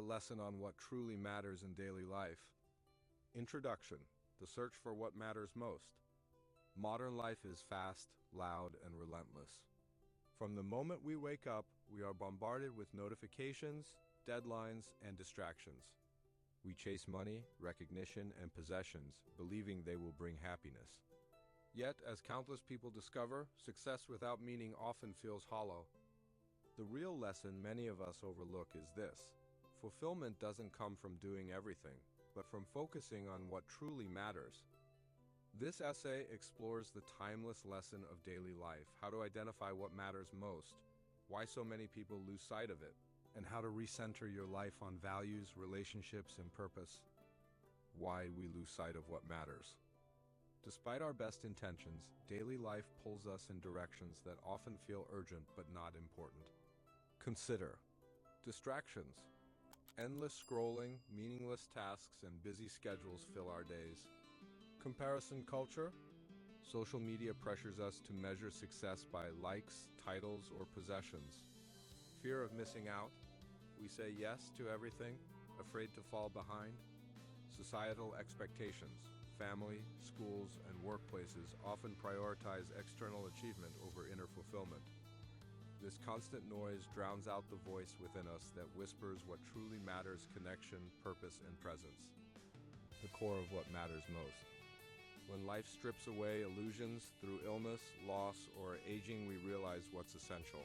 lesson on what truly matters in daily life. Introduction: the search for what matters most. Modern life is fast, loud, and relentless. From the moment we wake up, we are bombarded with notifications, deadlines, and distractions. We chase money, recognition, and possessions, believing they will bring happiness. Yet, as countless people discover, success without meaning often feels hollow. The real lesson many of us overlook is this: fulfillment doesn't come from doing everything, but from focusing on what truly matters. This essay explores the timeless lesson of daily life, how to identify what matters most, why so many people lose sight of it, and how to recenter your life on values, relationships, and purpose. Why we lose sight of what matters. Despite our best intentions, daily life pulls us in directions that often feel urgent but not important. Consider distractions. Endless scrolling, meaningless tasks, and busy schedules fill our days. Comparison culture. Social media pressures us to measure success by likes, titles, or possessions. Fear of missing out. We say yes to everything, afraid to fall behind. Societal expectations. Family, schools, and workplaces often prioritize external achievement over inner fulfillment. This constant noise drowns out the voice within us that whispers what truly matters: connection, purpose, and presence. The core of what matters most. When life strips away illusions through illness, loss, or aging, we realize what's essential.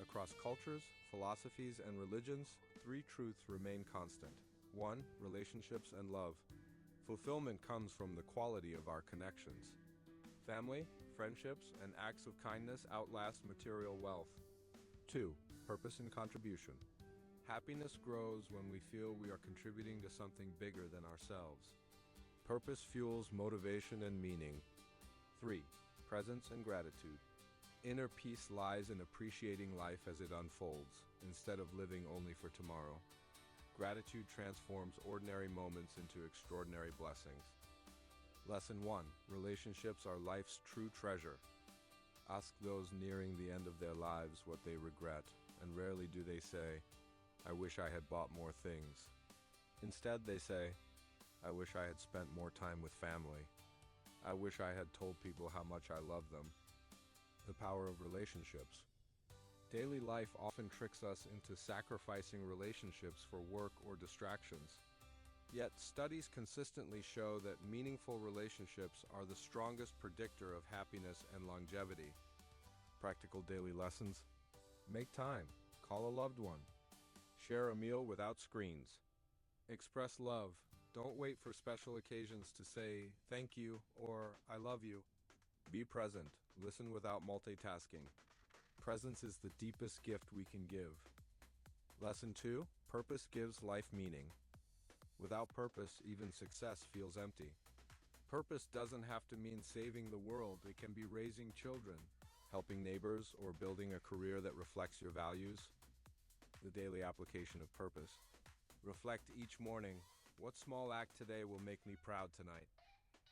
Across cultures, philosophies, and religions, three truths remain constant. 1. Relationships and love. Fulfillment comes from the quality of our connections. Family, friendships, and acts of kindness outlast material wealth. 2. Purpose and contribution. Happiness grows when we feel we are contributing to something bigger than ourselves. Purpose fuels motivation and meaning. 3. Presence and gratitude. Inner peace lies in appreciating life as it unfolds, instead of living only for tomorrow. Gratitude transforms ordinary moments into extraordinary blessings. Lesson 1. Relationships are life's true treasure. Ask those nearing the end of their lives what they regret, and rarely do they say, "I wish I had bought more things." Instead, they say, "I wish I had spent more time with family. I wish I had told people how much I love them." The power of relationships. Daily life often tricks us into sacrificing relationships for work or distractions. Yet, studies consistently show that meaningful relationships are the strongest predictor of happiness and longevity. Practical daily lessons. Make time. Call a loved one. Share a meal without screens. Express love. Don't wait for special occasions to say thank you or I love you. Be present. Listen without multitasking. Presence is the deepest gift we can give. Lesson 2. Purpose gives life meaning. Without purpose, even success feels empty. Purpose doesn't have to mean saving the world. It can be raising children, helping neighbors, or building a career that reflects your values. The daily application of purpose. Reflect each morning. What small act today will make me proud tonight?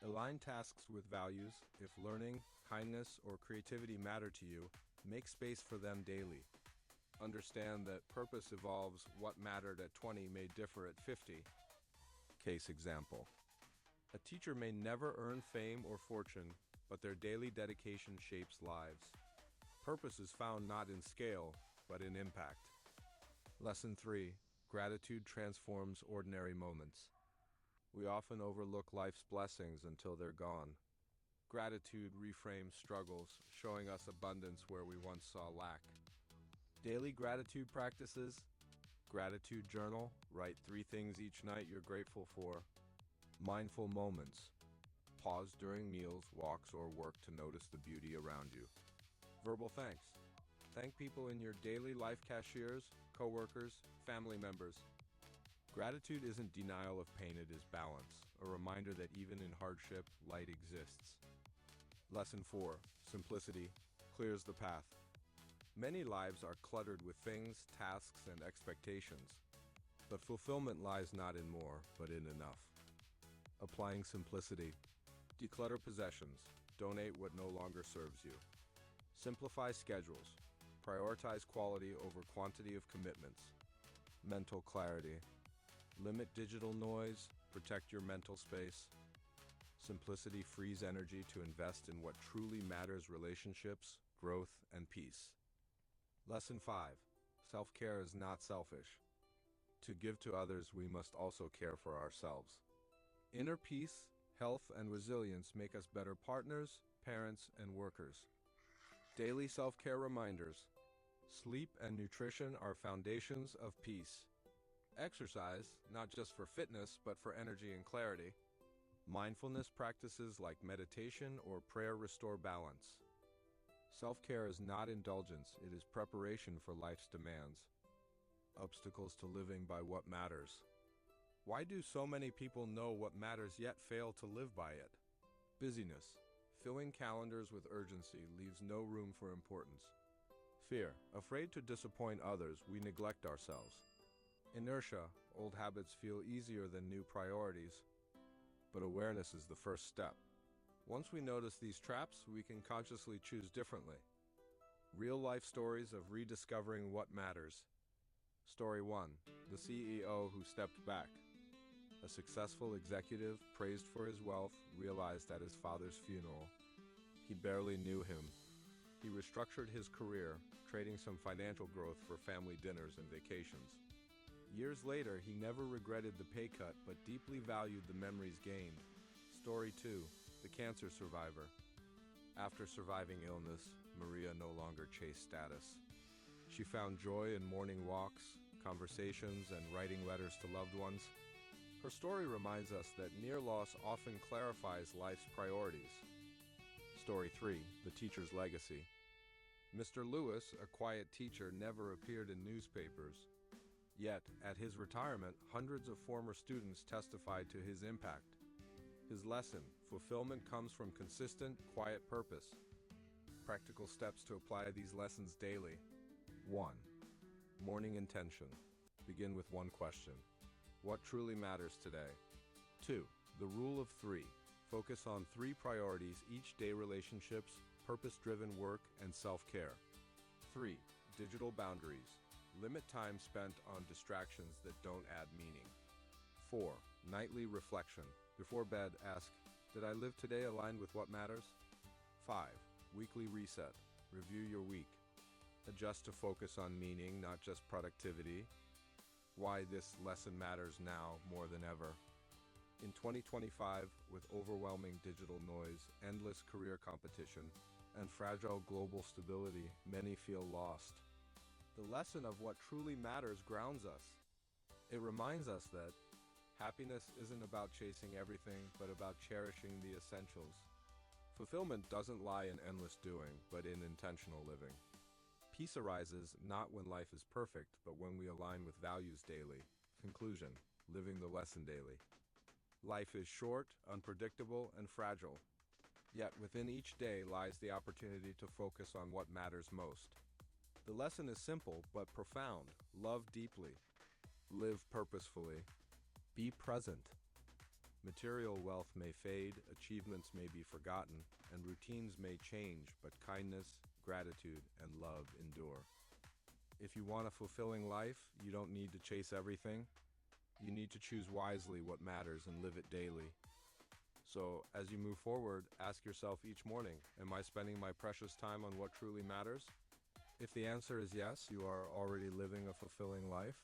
Align tasks with values. If learning, kindness, or creativity matter to you, make space for them daily. Understand that purpose evolves. What mattered at 20 may differ at 50. Case example. A teacher may never earn fame or fortune, but their daily dedication shapes lives. Purpose is found not in scale, but in impact. Lesson 3. Gratitude transforms ordinary moments. We often overlook life's blessings until they're gone. Gratitude reframes struggles, showing us abundance where we once saw lack. Daily gratitude practices. Gratitude journal. Write 3 things each night you're grateful for. Mindful moments. Pause during meals, walks, or work to notice the beauty around you. Verbal thanks. Thank people in your daily life: cashiers, coworkers, family members. Gratitude isn't denial of pain, it is balance, a reminder that even in hardship, light exists. Lesson 4. Simplicity clears the path. Many lives are cluttered with things, tasks, and expectations. But fulfillment lies not in more, but in enough. Applying simplicity. Declutter possessions. Donate what no longer serves you. Simplify schedules. Prioritize quality over quantity of commitments. Mental clarity. Limit digital noise, protect your mental space. Simplicity frees energy to invest in what truly matters: relationships, growth, and peace. Lesson 5. Self-care is not selfish. To give to others, we must also care for ourselves. Inner peace, health, and resilience make us better partners, parents, and workers. Daily self-care reminders. Sleep and nutrition are foundations of peace. Exercise, not just for fitness, but for energy and clarity. Mindfulness practices like meditation or prayer restore balance. Self-care is not indulgence, it is preparation for life's demands. Obstacles to living by what matters. Why do so many people know what matters yet fail to live by it? Busyness. Filling calendars with urgency leaves no room for importance. Fear. Afraid to disappoint others, we neglect ourselves. Inertia. Old habits feel easier than new priorities. But awareness is the first step. Once we notice these traps, we can consciously choose differently. Real-life stories of rediscovering what matters. Story 1. The CEO who stepped back. A successful executive, praised for his wealth, realized at his father's funeral he barely knew him. He restructured his career, trading some financial growth for family dinners and vacations. Years later, he never regretted the pay cut but deeply valued the memories gained. Story 2. The cancer survivor. After surviving illness, Maria no longer chased status. She found joy in morning walks, conversations, and writing letters to loved ones. Her story reminds us that near loss often clarifies life's priorities. Story 3. The teacher's legacy. Mr. Lewis, a quiet teacher, never appeared in newspapers. Yet, at his retirement, hundreds of former students testified to his impact. His lesson: fulfillment comes from consistent, quiet purpose. Practical steps to apply these lessons daily. 1. Morning intention. Begin with one question. What truly matters today? 2. The rule of 3. Focus on 3 priorities each day: relationships, purpose-driven work, and self-care. 3. Digital boundaries. Limit time spent on distractions that don't add meaning. 4. Nightly reflection. Before bed, ask, did I live today aligned with what matters? 5. Weekly reset. Review your week. Adjust to focus on meaning, not just productivity. Why this lesson matters now more than ever. In 2025, with overwhelming digital noise, endless career competition, and fragile global stability, many feel lost. The lesson of what truly matters grounds us. It reminds us that happiness isn't about chasing everything, but about cherishing the essentials. Fulfillment doesn't lie in endless doing, but in intentional living. Peace arises not when life is perfect, but when we align with values daily. Conclusion: living the lesson daily. Life is short, unpredictable, and fragile. Yet within each day lies the opportunity to focus on what matters most. The lesson is simple but profound. Love deeply. Live purposefully. Be present. Material wealth may fade, achievements may be forgotten, and routines may change, but kindness, gratitude, and love endure. If you want a fulfilling life, you don't need to chase everything. You need to choose wisely what matters and live it daily. So, as you move forward, ask yourself each morning, am I spending my precious time on what truly matters? If the answer is yes, you are already living a fulfilling life.